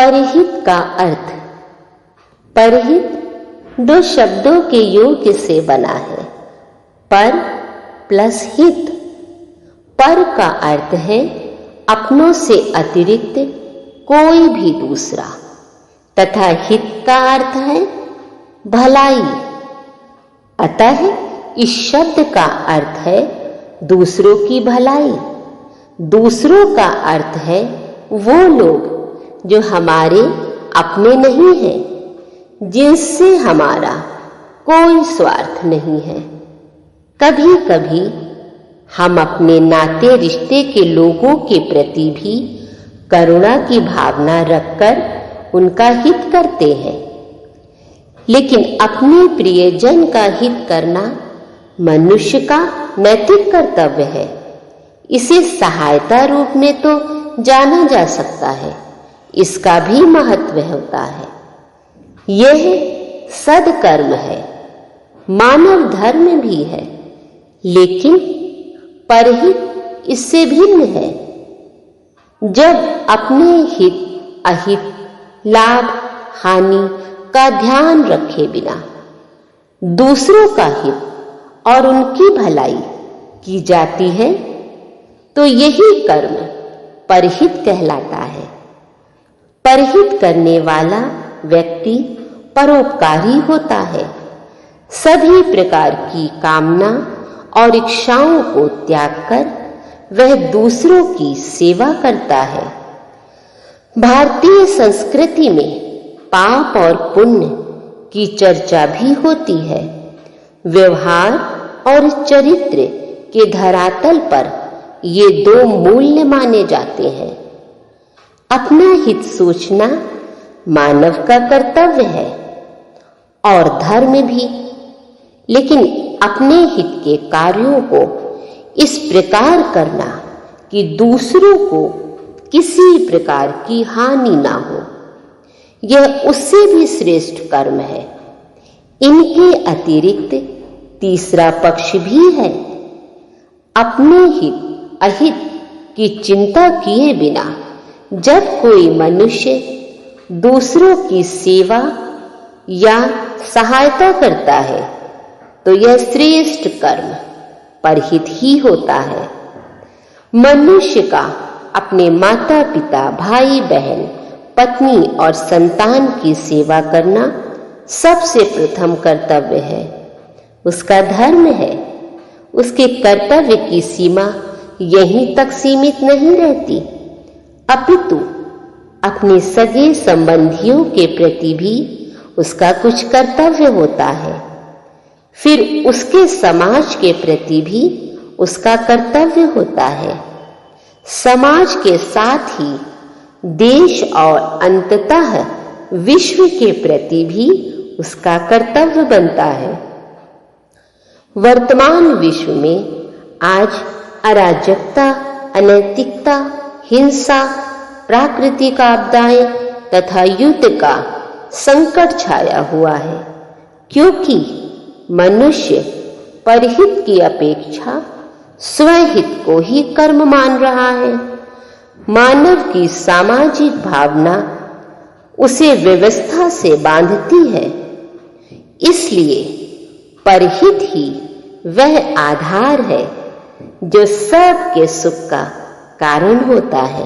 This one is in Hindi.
परहित का अर्थ। परहित दो शब्दों के योग से बना है, पर प्लस हित। पर का अर्थ है अपनों से अतिरिक्त कोई भी दूसरा, तथा हित का अर्थ है भलाई। अतः इस शब्द का अर्थ है दूसरों की भलाई। दूसरों का अर्थ है वो लोग जो हमारे अपने नहीं हैं, जिनसे हमारा कोई स्वार्थ नहीं है। कभी कभी हम अपने नाते रिश्ते के लोगों के प्रति भी करुणा की भावना रखकर उनका हित करते हैं, लेकिन अपने प्रियजन का हित करना मनुष्य का नैतिक कर्तव्य है। इसे सहायता रूप में तो जाना जा सकता है, इसका भी महत्व होता है। यह सद्कर्म है, मानव धर्म भी है, लेकिन परहित इससे भिन्न है। जब अपने हित अहित, लाभ हानि का ध्यान रखे बिना दूसरों का हित और उनकी भलाई की जाती है, तो यही कर्म परहित कहलाता है। परहित करने वाला व्यक्ति परोपकारी होता है। सभी प्रकार की कामना और इच्छाओं को त्याग कर वह दूसरों की सेवा करता है। भारतीय संस्कृति में पाप और पुण्य की चर्चा भी होती है। व्यवहार और चरित्र के धरातल पर ये दो मूल्य माने जाते हैं। अपना हित सोचना मानव का कर्तव्य है और धर्म भी, लेकिन अपने हित के कार्यों को इस प्रकार करना कि दूसरों को किसी प्रकार की हानि ना हो, यह उससे भी श्रेष्ठ कर्म है। इनके अतिरिक्त तीसरा पक्ष भी है। अपने हित अहित की चिंता किए बिना जब कोई मनुष्य दूसरों की सेवा या सहायता करता है, तो यह श्रेष्ठ कर्म परहित ही होता है। मनुष्य का अपने माता पिता, भाई बहन, पत्नी और संतान की सेवा करना सबसे प्रथम कर्तव्य है। उसका धर्म है। उसके कर्तव्य की सीमा यहीं तक सीमित नहीं रहती, अपितु अपने सगे संबंधियों के प्रति भी उसका कुछ कर्तव्य होता है। फिर उसके समाज के प्रति भी उसका कर्तव्य होता है। समाज के साथ ही देश और अंततः विश्व के प्रति भी उसका कर्तव्य बनता है। वर्तमान विश्व में आज अराजकता, अनैतिकता, हिंसा, प्राकृतिक आपदाएं तथा युद्ध का संकट छाया हुआ है, क्योंकि मनुष्य परहित की अपेक्षा स्वहित को ही कर्म मान रहा है। मानव की सामाजिक भावना उसे व्यवस्था से बांधती है, इसलिए परहित ही वह आधार है जो सबके सुख का कारण होता है।